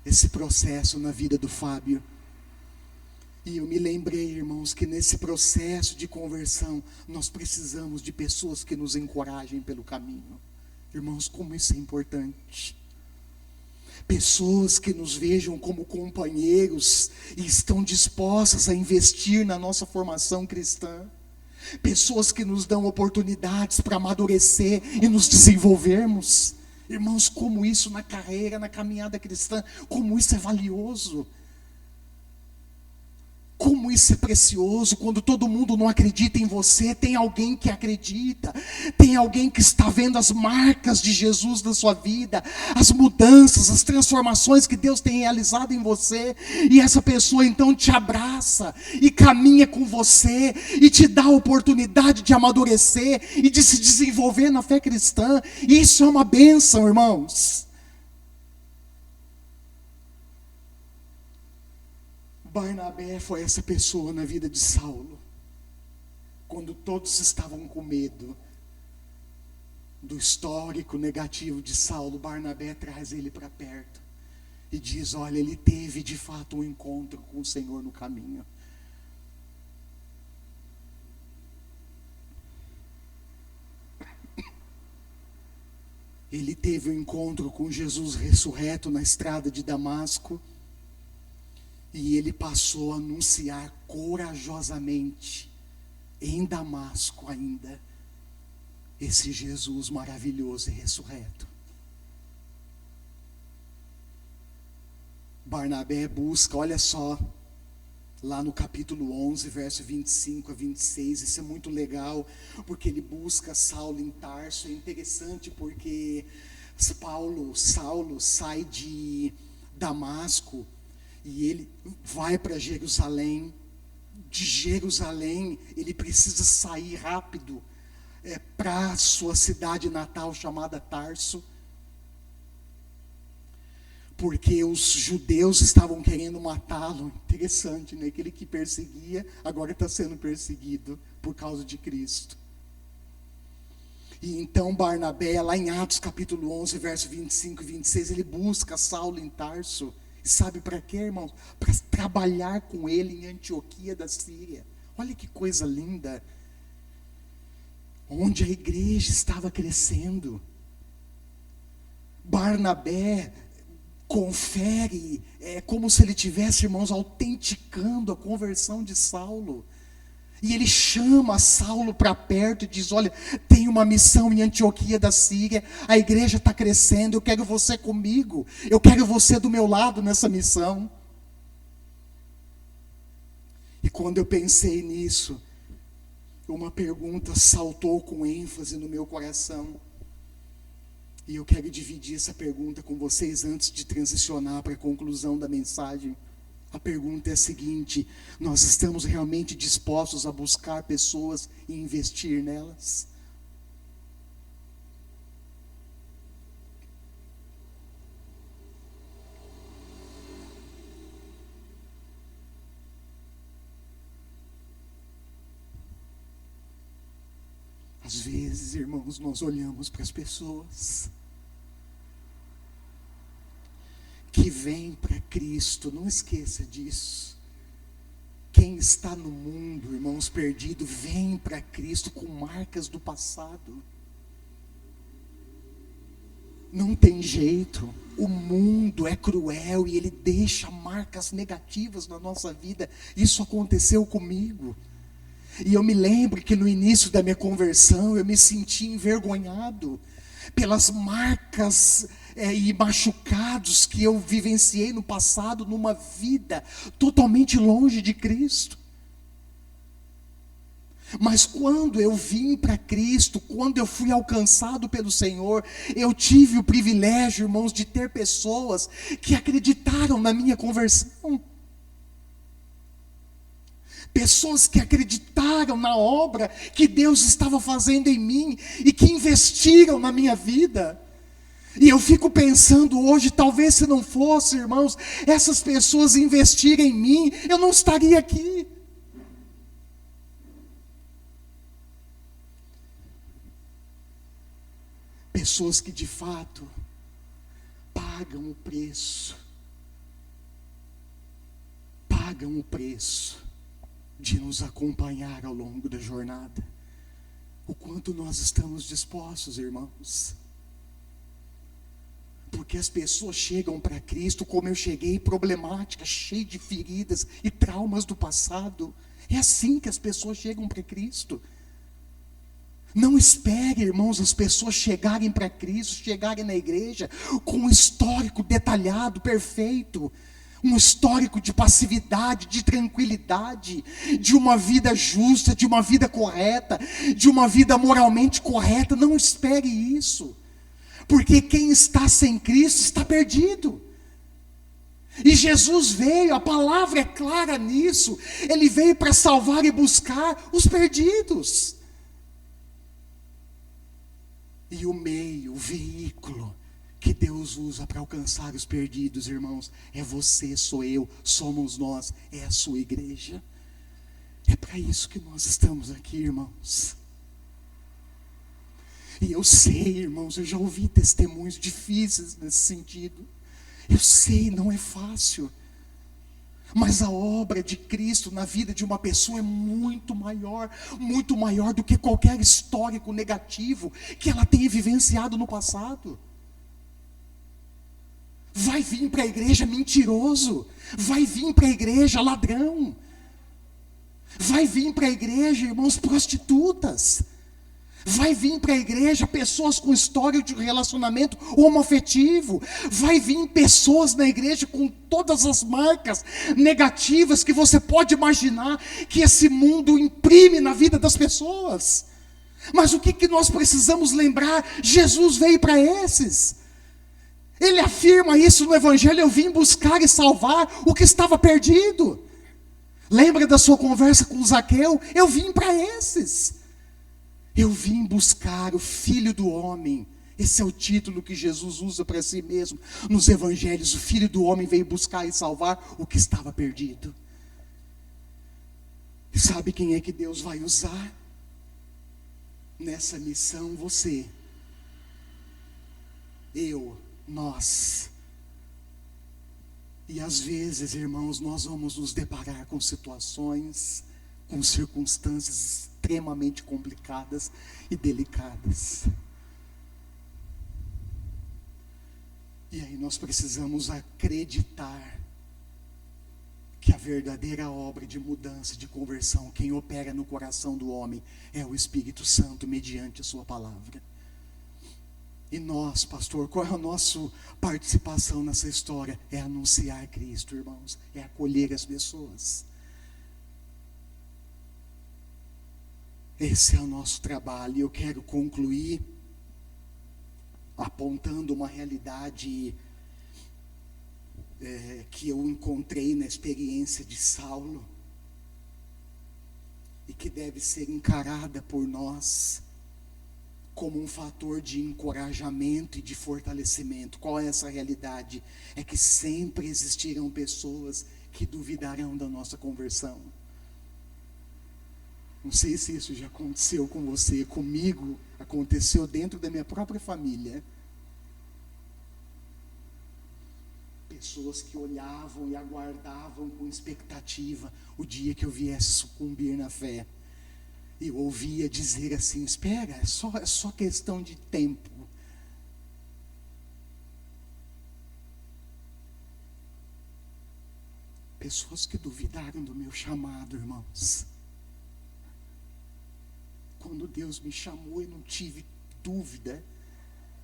esse processo na vida do Fábio. E eu me lembrei, irmãos, que nesse processo de conversão, nós precisamos de pessoas que nos encorajem pelo caminho. Irmãos, como isso é importante. Pessoas que nos vejam como companheiros e estão dispostas a investir na nossa formação cristã. Pessoas que nos dão oportunidades para amadurecer e nos desenvolvermos. Irmãos, como isso na carreira, na caminhada cristã, como isso é valioso. Como isso é precioso, quando todo mundo não acredita em você, tem alguém que acredita, tem alguém que está vendo as marcas de Jesus na sua vida, as mudanças, as transformações que Deus tem realizado em você, e essa pessoa então te abraça, e caminha com você, e te dá a oportunidade de amadurecer, e de se desenvolver na fé cristã. Isso é uma bênção, irmãos. Barnabé foi essa pessoa na vida de Saulo. Quando todos estavam com medo do histórico negativo de Saulo, Barnabé traz ele para perto e diz: olha, ele teve de fato um encontro com o Senhor no caminho. Ele teve um encontro com Jesus ressurreto na estrada de Damasco. E ele passou a anunciar corajosamente, em Damasco ainda, esse Jesus maravilhoso e ressurreto. Barnabé busca, olha só, lá no capítulo 11, verso 25 a 26, isso é muito legal, porque ele busca Saulo em Tarso. É interessante porque Saulo sai de Damasco, e ele vai para Jerusalém. De Jerusalém, ele precisa sair rápido para a sua cidade natal, chamada Tarso. Porque os judeus estavam querendo matá-lo. Interessante, né? Aquele que perseguia, agora está sendo perseguido por causa de Cristo. E então Barnabé, lá em Atos capítulo 11, verso 25 e 26, ele busca Saulo em Tarso. E sabe para quê, irmãos? Para trabalhar com ele em Antioquia da Síria. Olha que coisa linda. Onde a igreja estava crescendo. Barnabé confere, é como se ele tivesse, irmãos, autenticando a conversão de Saulo. E ele chama Saulo para perto e diz: olha, tem uma missão em Antioquia da Síria, a igreja está crescendo, eu quero você comigo, eu quero você do meu lado nessa missão. E quando eu pensei nisso, uma pergunta saltou com ênfase no meu coração. E eu quero dividir essa pergunta com vocês antes de transicionar para a conclusão da mensagem. A pergunta é a seguinte: nós estamos realmente dispostos a buscar pessoas e investir nelas? vezes, irmãos, nós olhamos para as pessoas que vêm para Cristo, não esqueça disso. Quem está no mundo, irmãos, perdido, vem para Cristo com marcas do passado. Não tem jeito, o mundo é cruel e ele deixa marcas negativas na nossa vida. Isso aconteceu comigo. E eu me lembro que no início da minha conversão eu me senti envergonhado pelas marcas e machucados que eu vivenciei no passado, numa vida totalmente longe de Cristo. Mas quando eu vim para Cristo, quando eu fui alcançado pelo Senhor, eu tive o privilégio, irmãos, de ter pessoas que acreditaram na minha conversão. Pessoas que acreditaram na obra que Deus estava fazendo em mim e que investiram na minha vida. E eu fico pensando hoje, talvez se não fosse, irmãos, essas pessoas investirem em mim, eu não estaria aqui. Pessoas que de fato pagam o preço de nos acompanhar ao longo da jornada. O quanto nós estamos dispostos, irmãos. Porque as pessoas chegam para Cristo como eu cheguei, problemática, cheia de feridas e traumas do passado. É assim que as pessoas chegam para Cristo. Não espere, irmãos, as pessoas chegarem para Cristo, chegarem na igreja com um histórico detalhado, perfeito. Um histórico de passividade, de tranquilidade, de uma vida justa, de uma vida correta, de uma vida moralmente correta. Não espere isso. Porque quem está sem Cristo está perdido. E Jesus veio, a palavra é clara nisso. Ele veio para salvar e buscar os perdidos. E o meio, o veículo que Deus usa para alcançar os perdidos, irmãos, é você, sou eu, somos nós, é a sua igreja. É para isso que nós estamos aqui, irmãos. E eu sei, irmãos, eu já ouvi testemunhos difíceis nesse sentido. Eu sei, não é fácil. Mas a obra de Cristo na vida de uma pessoa é muito maior do que qualquer histórico negativo que ela tenha vivenciado no passado. Vai vir para a igreja mentiroso, vai vir para a igreja ladrão, vai vir para a igreja, irmãos, prostitutas, vai vir para a igreja pessoas com história de relacionamento homoafetivo, vai vir pessoas na igreja com todas as marcas negativas que você pode imaginar que esse mundo imprime na vida das pessoas. Mas o que nós precisamos lembrar? Jesus veio para esses. Ele afirma isso no Evangelho: eu vim buscar e salvar o que estava perdido. Lembra da sua conversa com Zaqueu? Eu vim para esses. Eu vim buscar o Filho do Homem. Esse é o título que Jesus usa para si mesmo nos Evangelhos. O Filho do Homem veio buscar e salvar o que estava perdido. E sabe quem é que Deus vai usar nessa missão? Você, eu, nós. E às vezes, irmãos, nós vamos nos deparar com situações, com circunstâncias extremamente complicadas e delicadas. E aí nós precisamos acreditar que a verdadeira obra de mudança, de conversão, quem opera no coração do homem é o Espírito Santo mediante a sua palavra. E nós, pastor, qual é a nossa participação nessa história? É anunciar Cristo, irmãos, é acolher as pessoas. Esse é o nosso trabalho. E eu quero concluir apontando uma realidade que eu encontrei na experiência de Saulo e que deve ser encarada por nós como um fator de encorajamento e de fortalecimento. Qual é essa realidade? É que sempre existirão pessoas que duvidarão da nossa conversão. Não sei se isso já aconteceu com você, comigo aconteceu dentro da minha própria família. Pessoas que olhavam e aguardavam com expectativa o dia que eu viesse sucumbir na fé. E eu ouvia dizer assim: espera, é só questão de tempo. Pessoas que duvidaram do meu chamado, irmãos. Quando Deus me chamou, eu não tive dúvida.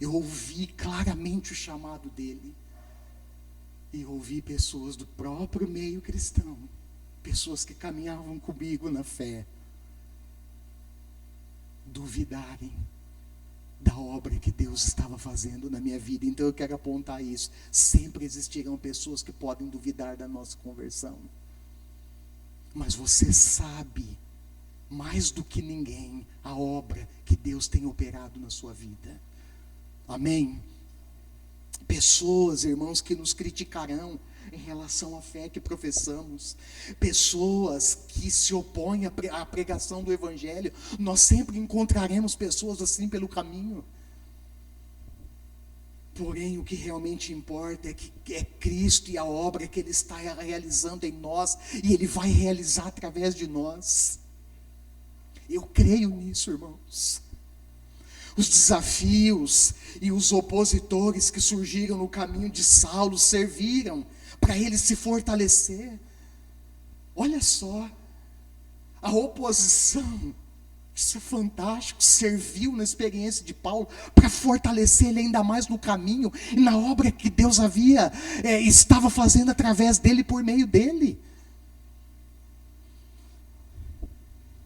Eu ouvi claramente o chamado dele. E ouvi pessoas do próprio meio cristão, pessoas que caminhavam comigo na fé, duvidarem da obra que Deus estava fazendo na minha vida. Então eu quero apontar isso. Sempre existirão pessoas que podem duvidar da nossa conversão. Mas você sabe, mais do que ninguém, a obra que Deus tem operado na sua vida. Amém? Pessoas, irmãos, que nos criticarão em relação à fé que professamos. Pessoas que se opõem à pregação do Evangelho. Nós sempre encontraremos pessoas assim pelo caminho. Porém, o que realmente importa é que é Cristo e a obra que Ele está realizando em nós. E Ele vai realizar através de nós. Eu creio nisso, irmãos. Os desafios e os opositores que surgiram no caminho de Saulo serviram para ele se fortalecer. Olha só, a oposição, isso é fantástico, serviu na experiência de Paulo para fortalecer ele ainda mais no caminho e na obra que Deus estava fazendo através dele, por meio dele.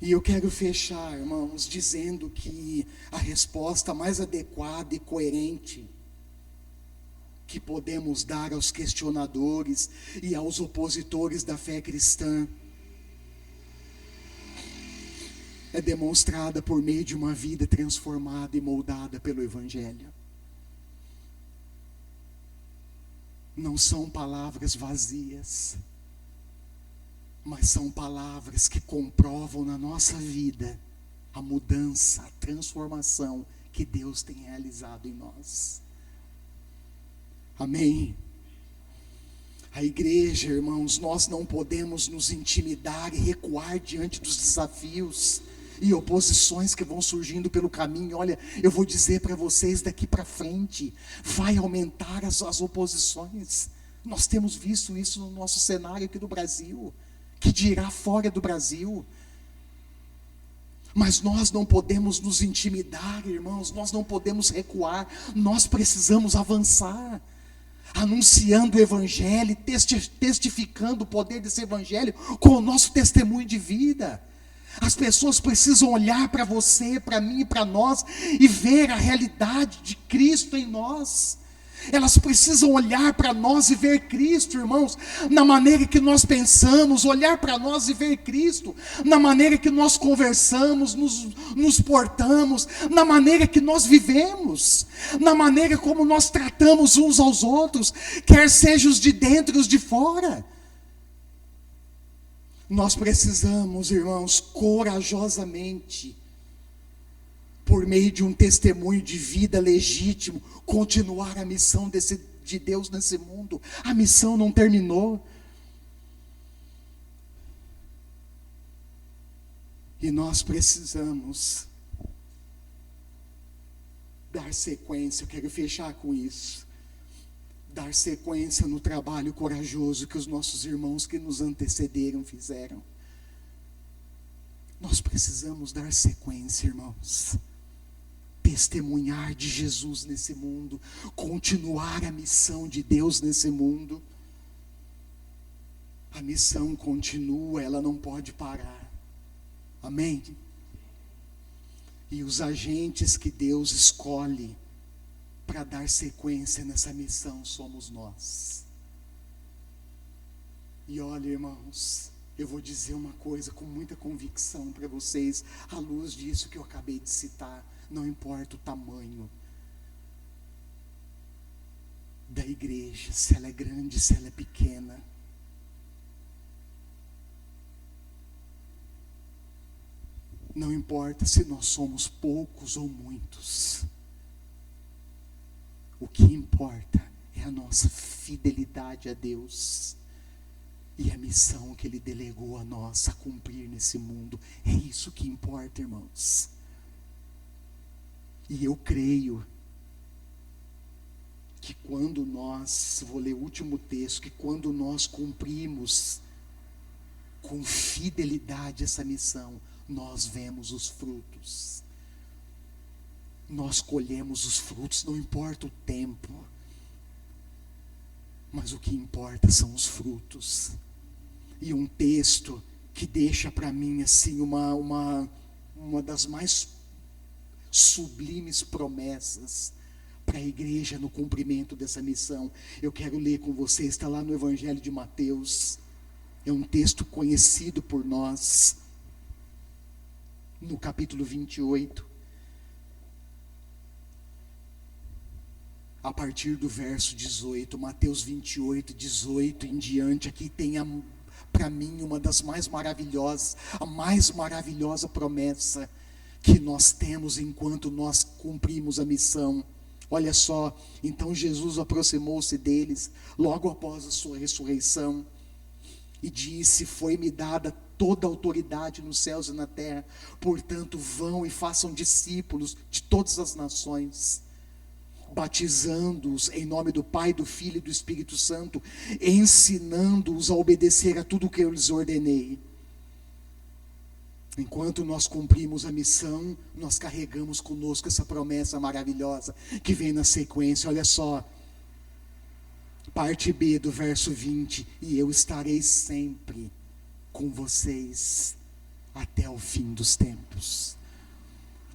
E eu quero fechar, irmãos, dizendo que a resposta mais adequada e coerente que podemos dar aos questionadores e aos opositores da fé cristã é demonstrada por meio de uma vida transformada e moldada pelo Evangelho. Não são palavras vazias, mas são palavras que comprovam na nossa vida a mudança, a transformação que Deus tem realizado em nós. Amém? A igreja, irmãos, nós não podemos nos intimidar e recuar diante dos desafios e oposições que vão surgindo pelo caminho. Olha, eu vou dizer para vocês, daqui para frente vai aumentar as oposições. Nós temos visto isso no nosso cenário aqui do Brasil, que dirá fora do Brasil. Mas nós não podemos nos intimidar, irmãos, nós não podemos recuar, nós precisamos avançar, anunciando o Evangelho, testificando o poder desse Evangelho com o nosso testemunho de vida. As pessoas precisam olhar para você, para mim e para nós e ver a realidade de Cristo em nós. Elas precisam olhar para nós e ver Cristo, irmãos, na maneira que nós pensamos, olhar para nós e ver Cristo, na maneira que nós conversamos, nos portamos, na maneira que nós vivemos, na maneira como nós tratamos uns aos outros, quer seja os de dentro e os de fora. Nós precisamos, irmãos, corajosamente, por meio de um testemunho de vida legítimo, continuar a missão de Deus nesse mundo. A missão não terminou. E nós precisamos dar sequência. Eu quero fechar com isso. Dar sequência no trabalho corajoso que os nossos irmãos que nos antecederam fizeram. Nós precisamos dar sequência, irmãos. Testemunhar de Jesus nesse mundo, continuar a missão de Deus nesse mundo. A missão continua, ela não pode parar. Amém? E os agentes que Deus escolhe para dar sequência nessa missão somos nós. E olha, irmãos, eu vou dizer uma coisa com muita convicção para vocês, à luz disso que eu acabei de citar. Não importa o tamanho da igreja, se ela é grande, se ela é pequena. Não importa se nós somos poucos ou muitos. O que importa é a nossa fidelidade a Deus e a missão que Ele delegou a nós a cumprir nesse mundo. É isso que importa, irmãos. E eu creio que quando nós, vou ler o último texto, que quando nós cumprimos com fidelidade essa missão, nós vemos os frutos. Nós colhemos os frutos, não importa o tempo, mas o que importa são os frutos. E um texto que deixa para mim assim uma das mais sublimes promessas para a igreja no cumprimento dessa missão. Eu quero ler com você, está lá no Evangelho de Mateus. É um texto conhecido por nós, no capítulo 28. A partir do verso 18, Mateus 28, 18 em diante, aqui tem para mim uma das mais maravilhosas, a mais maravilhosa promessa que nós temos enquanto nós cumprimos a missão. Olha só, então Jesus aproximou-se deles, logo após a sua ressurreição, e disse: foi-me dada toda a autoridade nos céus e na terra, portanto vão e façam discípulos de todas as nações, batizando-os em nome do Pai, do Filho e do Espírito Santo, ensinando-os a obedecer a tudo o que eu lhes ordenei. Enquanto nós cumprimos a missão, nós carregamos conosco essa promessa maravilhosa que vem na sequência. Olha só, parte B do verso 20: e eu estarei sempre com vocês até o fim dos tempos.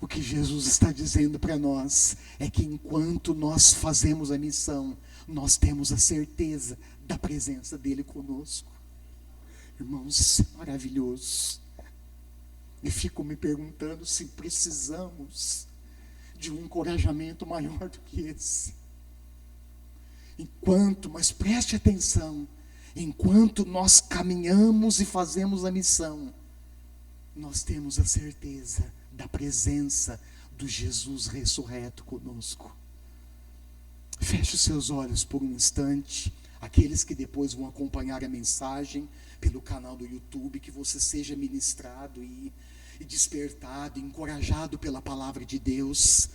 O que Jesus está dizendo para nós é que enquanto nós fazemos a missão, nós temos a certeza da presença dele conosco. Irmãos, isso é maravilhoso. E fico me perguntando se precisamos de um encorajamento maior do que esse. Mas preste atenção, enquanto nós caminhamos e fazemos a missão, nós temos a certeza da presença do Jesus ressurreto conosco. Feche os seus olhos por um instante. Aqueles que depois vão acompanhar a mensagem pelo canal do YouTube, que você seja ministrado e despertado, encorajado pela palavra de Deus.